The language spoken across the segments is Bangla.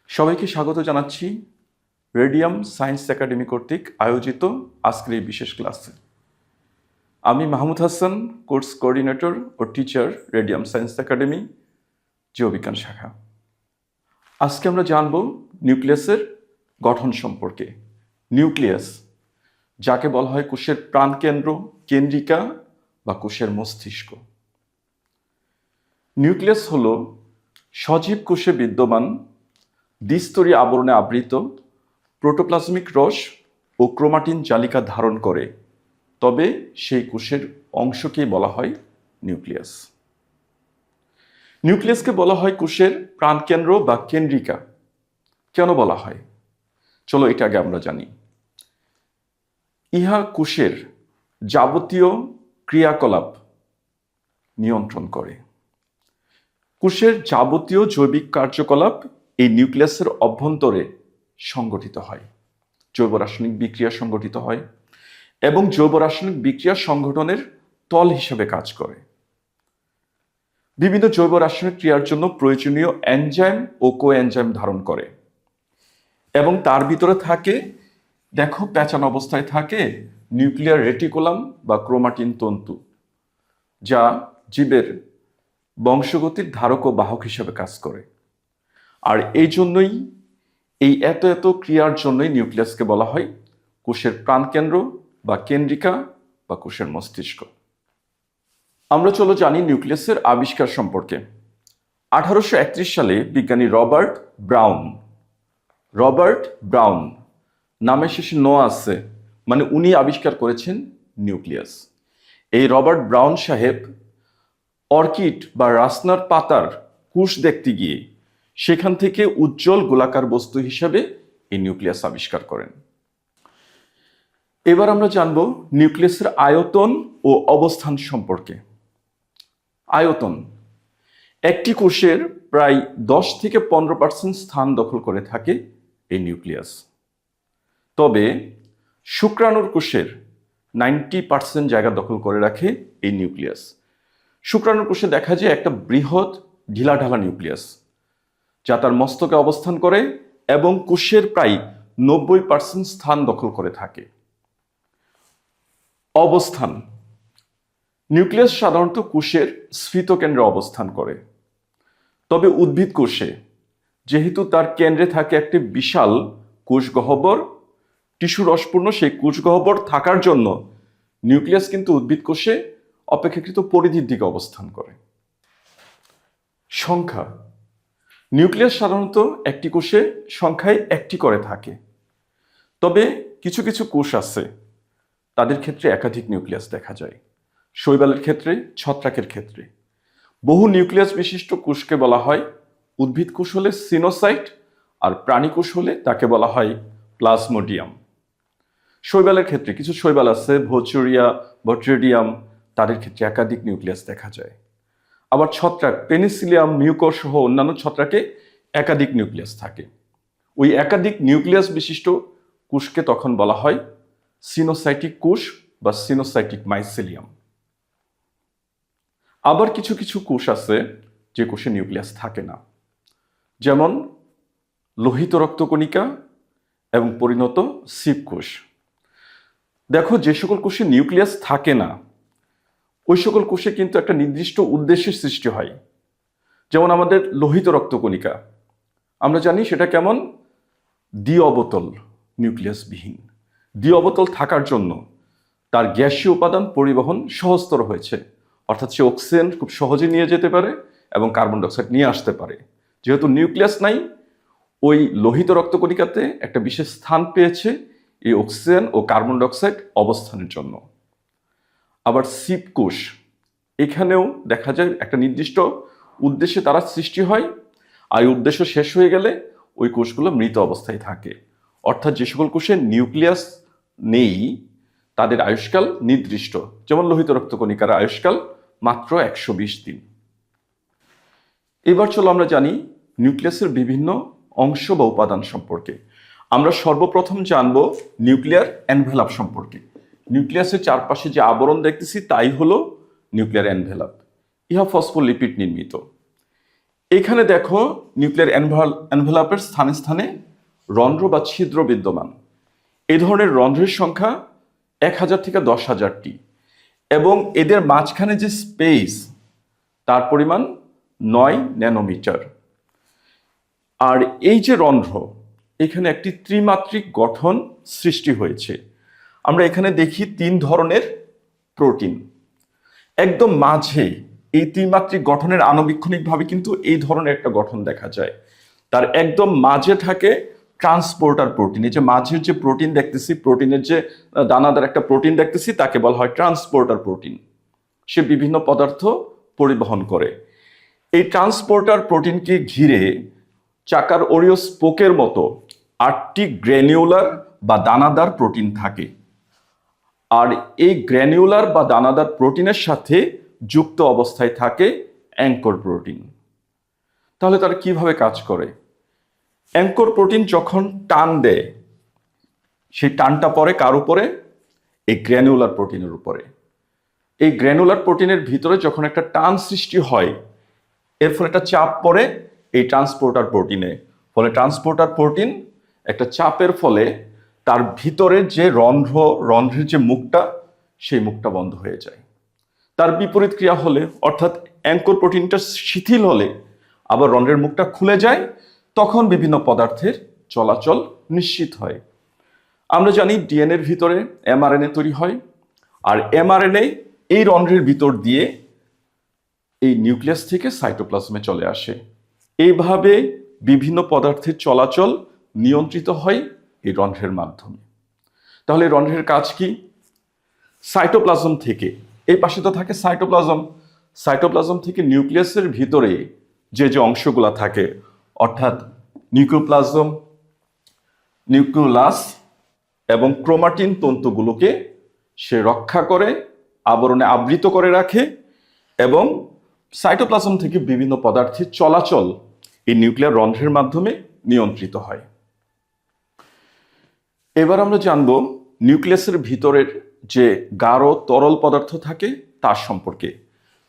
সবাইকে স্বাগত জানাচ্ছি রেডিয়াম সায়েন্স একাডেমি কর্তৃক আয়োজিত আজকের এই বিশেষ ক্লাসে। আমি মাহমুদ হাসান, কোর্স কোঅর্ডিনেটর ও টিচার, রেডিয়াম সায়েন্স একাডেমি, জীববিজ্ঞান শাখা। আজকে আমরা জানব নিউক্লিয়াসের গঠন সম্পর্কে। নিউক্লিয়াস, যাকে বলা হয় কোষের প্রাণকেন্দ্র, কেন্দ্রিকা বা কোষের মস্তিষ্ক। নিউক্লিয়াস হলো সজীব কোষে বিদ্যমান দ্বিস্তরী আবরণে আবৃত প্রোটোপ্লাজমিক রস ও ক্রোমাটিন জালিকা ধারণ করে, তবে সেই কোষের অংশকেই বলা হয় নিউক্লিয়াস। নিউক্লিয়াসকে বলা হয় কোষের প্রাণকেন্দ্র বা কেন্দ্রিকা। কেন বলা হয়? চলো এটা আগে আমরা জানি। ইহা কোষের যাবতীয় ক্রিয়াকলাপ নিয়ন্ত্রণ করে। কোষের যাবতীয় জৈবিক কার্যকলাপ এই নিউক্লিয়াসের অভ্যন্তরে সংগঠিত হয়। জৈব রাসায়নিক বিক্রিয়া সংগঠিত হয় এবং জৈব রাসায়নিক বিক্রিয়া সংগঠনের তল হিসেবে কাজ করে। বিভিন্ন জৈব রাসায়নিক ক্রিয়ার জন্য প্রয়োজনীয় এনজাইম ও কোএনজাইম ধারণ করে এবং তার ভিতরে থাকে, দেখো প্যাঁচানো অবস্থায় থাকে নিউক্লিয়ার রেটিকুলাম বা ক্রোমাটিন তন্তু, যা জীবের বংশগতির ধারক ও বাহক হিসেবে কাজ করে। আর এই জন্যই এই এত ক্রিয়ার জন্যই নিউক্লিয়াসকে বলা হয় কোষের প্রাণকেন্দ্র বা কেন্দ্রিকা বা কোষের মস্তিষ্ক। আমরা চলো জানি নিউক্লিয়াসের আবিষ্কার সম্পর্কে। 1831 সালে বিজ্ঞানী রবার্ট ব্রাউন, নামের শেষে নো আছে, মানে উনি আবিষ্কার করেছেন নিউক্লিয়াস। এই রবার্ট ব্রাউন সাহেব অর্কিড বা রাসনার পাতার কোষ দেখতে গিয়ে সেখান থেকে উজ্জ্বল গোলাকার বস্তু হিসেবে এই নিউক্লিয়াস আবিষ্কার করেন। এবার আমরা জানব নিউক্লিয়াসের আয়তন ও অবস্থান সম্পর্কে। আয়তন, একটি কোষের প্রায় 10 থেকে 15% স্থান দখল করে থাকে এই নিউক্লিয়াস। তবে শুক্রাণুর কোষের 90% জায়গা দখল করে রাখে এই নিউক্লিয়াস। শুক্রাণুর কোষে দেখা যায় একটা বৃহৎ ঢিলাঢালা নিউক্লিয়াস, যা তার মস্তকে অবস্থান করে এবং কোষের প্রায় 90% স্থান দখল করে থাকে। অবস্থান, নিউক্লিয়াস সাধারণত কোষের স্ফীতকেন্দ্রে অবস্থান করে। তবে উদ্ভিদ কোষে যেহেতু তার কেন্দ্রে থাকে একটি বিশাল কোষ গহ্বর, টিস্যু রসপূর্ণ সেই কোষ গহ্বর থাকার জন্য নিউক্লিয়াস কিন্তু উদ্ভিদ কোষে অপেক্ষাকৃত পরিধির দিকে অবস্থান করে। সংখ্যা, নিউক্লিয়াস সাধারণত একটি কোষে সংখ্যায় একটি করে থাকে। তবে কিছু কিছু কোষ আছে, তাদের ক্ষেত্রে একাধিক নিউক্লিয়াস দেখা যায়। শৈবালের ক্ষেত্রে, ছত্রাকের ক্ষেত্রে। বহু নিউক্লিয়াস বিশিষ্ট কোষকে বলা হয় উদ্ভিদ কোষ হলে সিনোসাইট, আর প্রাণী কোষ হলে তাকে বলা হয় প্লাজমোডিয়াম। শৈবালের ক্ষেত্রে কিছু শৈবাল আছে, ভোচুরিয়া, বট্রিডিয়াম, তাদের ক্ষেত্রে একাধিক নিউক্লিয়াস দেখা যায়। আবার ছত্রাক, পেনিসিলিয়াম, মিউকস সহ অন্যান্য ছত্রাকে একাধিক নিউক্লিয়াস থাকে। ওই একাধিক নিউক্লিয়াস বিশিষ্ট কোষকে তখন বলা হয় সিনোসাইটিক কোষ বা সিনোসাইটিক মাইসেলিয়াম। আবার কিছু কিছু কোষ আছে যে কোষে নিউক্লিয়াস থাকে না, যেমন লোহিত রক্তকণিকা এবং পরিণত সিপ কোষ। দেখো, যে সকল কোষে নিউক্লিয়াস থাকে না ওই সকল কোষে কিন্তু একটা নির্দিষ্ট উদ্দেশ্যের সৃষ্টি হয়। যেমন আমাদের লোহিত রক্তকণিকা, আমরা জানি সেটা কেমন, দ্বি-অবতল নিউক্লিয়াসবিহীন। দ্বি-অবতল থাকার জন্য তার গ্যাসীয় উপাদান পরিবহন সহজতর হয়েছে, অর্থাৎ সে অক্সিজেন খুব সহজে নিয়ে যেতে পারে এবং কার্বন ডাইঅক্সাইড নিয়ে আসতে পারে। যেহেতু নিউক্লিয়াস নাই, ওই লোহিত রক্তকণিকাতে একটা বিশেষ স্থান পেয়েছে এই অক্সিজেন ও কার্বন ডাইঅক্সাইড অবস্থানের জন্য। আবার সিপ কোষ, এখানেও দেখা যায় একটা নির্দিষ্ট উদ্দেশ্যে তারা সৃষ্টি হয়, আর এই উদ্দেশ্য শেষ হয়ে গেলে ওই কোষগুলো মৃত অবস্থায় থাকে। অর্থাৎ যে সকল কোষে নিউক্লিয়াস নেই তাদের আয়ুষ্কাল নির্দিষ্ট, যেমন লোহিত রক্তকণিকার আয়ুষ্কাল মাত্র 120 দিন। এবার চলো আমরা জানি নিউক্লিয়াসের বিভিন্ন অংশ বা উপাদান সম্পর্কে। আমরা সর্বপ্রথম জানব নিউক্লিয়ার এনভেলাপ সম্পর্কে। নিউক্লিয়াসের চারপাশে যে আবরণ দেখতেছি তাই হলো নিউক্লিয়ার এনভেলাপ। ইহা ফসফোলিপিড নির্মিত। এখানে দেখো নিউক্লিয়ার এনভেলাপের স্থানে স্থানে রন্ধ্র বা ছিদ্র বিদ্যমান। এই ধরনের রন্ধ্রের সংখ্যা 1000 থেকে 10,000টি এবং এদের মাঝখানে যে স্পেস তার পরিমাণ 9 ন্যানোমিটার। আর এই যে রন্ধ্র, এখানে একটি ত্রিমাত্রিক গঠন সৃষ্টি হয়েছে। আমরা এখানে দেখি 3 ধরনের প্রোটিন। একদম মাঝে এই ত্রিমাত্রিক গঠনের আণুবীক্ষণিকভাবে কিন্তু এই ধরনের একটা গঠন দেখা যায়। তার একদম মাঝে থাকে ট্রান্সপোর্টার প্রোটিন। এই যে মাঝের যে প্রোটিন দেখতেছি, প্রোটিনের যে দানাদার একটা প্রোটিন দেখতেছি, তাকে বলা হয় ট্রান্সপোর্টার প্রোটিন। সে বিভিন্ন পদার্থ পরিবহন করে। এই ট্রান্সপোর্টার প্রোটিনকে ঘিরে চাকার ওরিও স্পোকের মতো 8টি গ্র্যানিউলার বা দানাদার প্রোটিন থাকে। আর এই গ্র্যানিউলার বা দানাদার প্রোটিনের সাথে যুক্ত অবস্থায় থাকে অ্যাঙ্কর প্রোটিন। তাহলে তারা কিভাবে কাজ করে? অ্যাঙ্কর প্রোটিন যখন টান দেয়, সেই টানটা পড়ে কার উপরে? এই গ্র্যানিউলার প্রোটিনের উপরে। এই গ্র্যানুলার প্রোটিনের ভিতরে যখন একটা টান সৃষ্টি হয়, এর ফলে একটা চাপ পড়ে এই ট্রান্সপোর্টার প্রোটিনে। ফলে ট্রান্সপোর্টার প্রোটিন একটা চাপের ফলে তার ভিতরে যে রন্ধ্রের যে মুখটা, সেই মুখটা বন্ধ হয়ে যায়। তার বিপরীত ক্রিয়া হলে, অর্থাৎ অ্যাঙ্কর প্রোটিনটা শিথিল হলে আবার রন্ধ্রের মুখটা খুলে যায়, তখন বিভিন্ন পদার্থের চলাচল নিশ্চিত হয়। আমরা জানি ডিএনএর ভিতরে এমআরএনএ তৈরি হয়, আর এমআরএনএ এই রন্ধ্রের ভিতর দিয়ে এই নিউক্লিয়াস থেকে সাইটোপ্লাজমে চলে আসে। এইভাবে বিভিন্ন পদার্থের চলাচল নিয়ন্ত্রিত হয় এই রন্ধ্রের মাধ্যমে। তাহলে রন্ধ্রের কাজ কি? সাইটোপ্লাজম থেকে, এই পাশে তো থাকে সাইটোপ্লাজম, সাইটোপ্লাজম থেকে নিউক্লিয়াসের ভিতরে যে যে অংশগুলো থাকে, অর্থাৎ নিউক্লিওপ্লাজম, নিউক্লিওলাস এবং ক্রোমাটিন তন্তুগুলোকে সে রক্ষা করে, আবরণে আবৃত করে রাখে এবং সাইটোপ্লাজম থেকে বিভিন্ন পদার্থের চলাচল এই নিউক্লিয়ার রন্ধ্রের মাধ্যমে নিয়ন্ত্রিত হয়। এবার আমরা জানব নিউক্লিয়াসের ভিতরের যে গাঢ় তরল পদার্থ থাকে তার সম্পর্কে।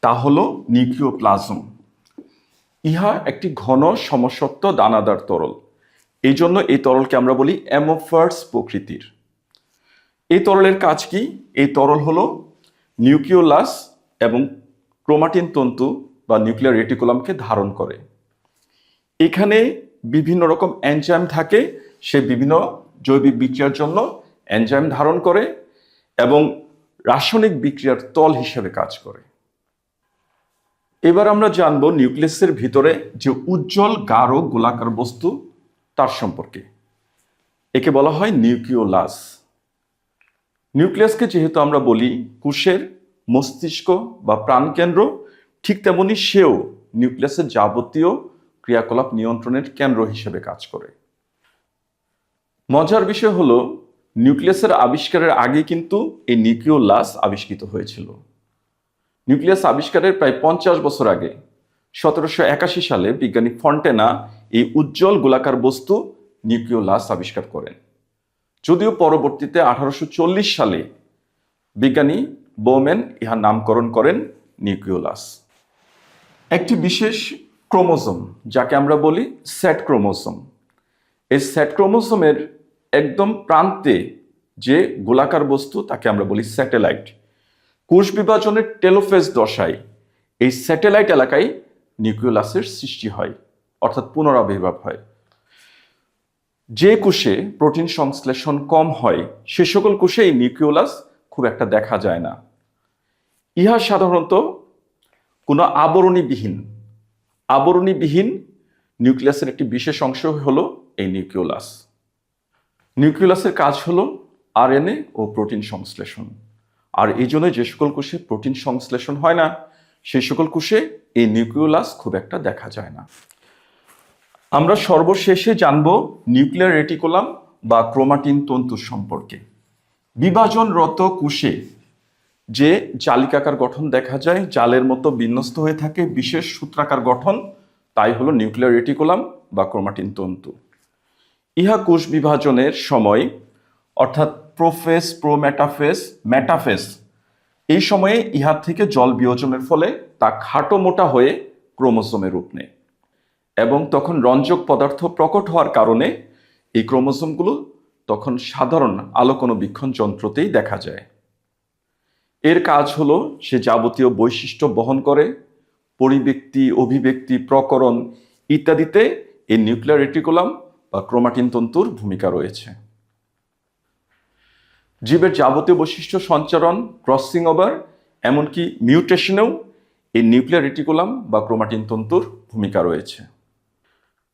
তা হলো নিউক্লিওপ্লাজম। ইহা একটি ঘন সমসত্ব দানাদার তরল। এই জন্য এই তরলকে আমরা বলি অ্যামোফার্স প্রকৃতির। এই তরলের কাজ কি? এই তরল হলো নিউক্লিওলাস এবং ক্রোমাটিন তন্তু বা নিউক্লিয়ার রেটিকুলামকে ধারণ করে। এখানে বিভিন্ন রকম এনজাইম থাকে, সে বিভিন্ন জৈবিক বিক্রিয়ার জন্য এনজাইম ধারণ করে এবং রাসায়নিক বিক্রিয়ার তল হিসেবে কাজ করে। এবার আমরা জানব নিউক্লিয়াসের ভিতরে যে উজ্জ্বল গাঢ় গোলাকার বস্তু তার সম্পর্কে। একে বলা হয় নিউক্লিওলাস। নিউক্লিয়াসকে যেহেতু আমরা বলি কোষের মস্তিষ্ক বা প্রাণকেন্দ্র, ঠিক তেমনি সেও নিউক্লিয়াসের যাবতীয় ক্রিয়াকলাপ নিয়ন্ত্রণের কেন্দ্র হিসেবে কাজ করে। মজার বিষয় হলো, নিউক্লিয়াসের আবিষ্কারের আগে কিন্তু এই নিউক্লিওলাস আবিষ্কৃত হয়েছিল। নিউক্লিয়াস আবিষ্কারের প্রায় 50 বছর আগে 1781 সালে বিজ্ঞানী ফন্টেনা এই উজ্জ্বল গোলাকার বস্তু নিউক্লিওলাস আবিষ্কার করেন। যদিও পরবর্তীতে 1840 সালে বিজ্ঞানী বোম্যান ইহার নামকরণ করেন নিউক্লিওলাস। একটি বিশেষ ক্রোমোজোম, যাকে আমরা বলি সেট ক্রোমোজোম, এই সেট ক্রোমোজোমের একদম প্রান্তে যে গোলাকার বস্তু তাকে আমরা বলি স্যাটেলাইট। কোষ বিভাজনের টেলোফেজ দশায় এই স্যাটেলাইট এলাকায় নিউক্লিওলাসের সৃষ্টি হয়, অর্থাৎ পুনরাবির্ভাব হয়। যে কোষে প্রোটিন সংশ্লেষণ কম হয় সে সকল কোষে এই নিউক্লিওলাস খুব একটা দেখা যায় না। ইহা সাধারণত কোনো আবরণীবিহীন নিউক্লিয়াসের একটি বিশেষ অংশ হলো এই নিউক্লিওলাস। নিউক্লিওলাসের কাজ হলো আরএনএ ও প্রোটিন সংশ্লেষণ। আর এই জন্য যে সকল কোষে প্রোটিন সংশ্লেষণ হয় না সেই সকল কোষে এই নিউক্লিওলাস খুব একটা দেখা যায় না। আমরা সর্বশেষে জানব নিউক্লিয়ার রেটিকুলাম বা ক্রোমাটিন তন্তু সম্পর্কে। বিভাজনরত কোষে যে জালিকাকার গঠন দেখা যায়, জালের মতো বিন্যস্ত হয়ে থাকে বিশেষ সূত্রাকার গঠন, তাই হলো নিউক্লিয়ার রেটিকুলাম বা ক্রোমাটিন তন্তু। ইহা কোষ বিভাজনের সময়, অর্থাৎ প্রোফেজ, মেটাফেজ এই সময়ে ইহা থেকে জল বিয়োজনের ফলে তা খাটো মোটা হয়ে ক্রোমোজোমে রূপ নেয় এবং তখন রঞ্জক পদার্থ প্রকট হওয়ার কারণে এই ক্রোমোজোমগুলো তখন সাধারণ আলোকণবীক্ষণ যন্ত্রতেই দেখা যায়। এর কাজ হলো সে যাবতীয় বৈশিষ্ট্য বহন করে, পরিব্যক্তি, অভিব্যক্তি, প্রকরণ ইত্যাদিতে এই নিউক্লিয়ার রেটিকুলাম বা ক্রোমাটিন তন্তুর ভূমিকা রয়েছে। জীবের যাবতীয় বৈশিষ্ট্য সঞ্চারণ, ক্রসিং ওভার, এমনকি মিউটেশনেও এই নিউক্লিয়ার রেটিকুলাম বা ক্রোমাটিন তন্তুর ভূমিকা রয়েছে।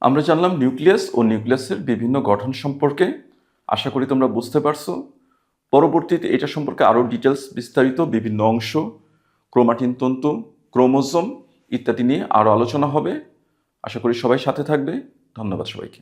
আমরা জানলাম নিউক্লিয়াস ও নিউক্লিয়াসের বিভিন্ন গঠন সম্পর্কে। আশা করি তোমরা বুঝতে পারছো। পরবর্তীতে এটা সম্পর্কে আরও ডিটেলস বিস্তারিত বিভিন্ন অংশ, ক্রোমাটিন তন্তু, ক্রোমোজোম ইত্যাদি নিয়ে আরও আলোচনা হবে। আশা করি সবাই সাথে থাকবে। ধন্যবাদ সবাইকে।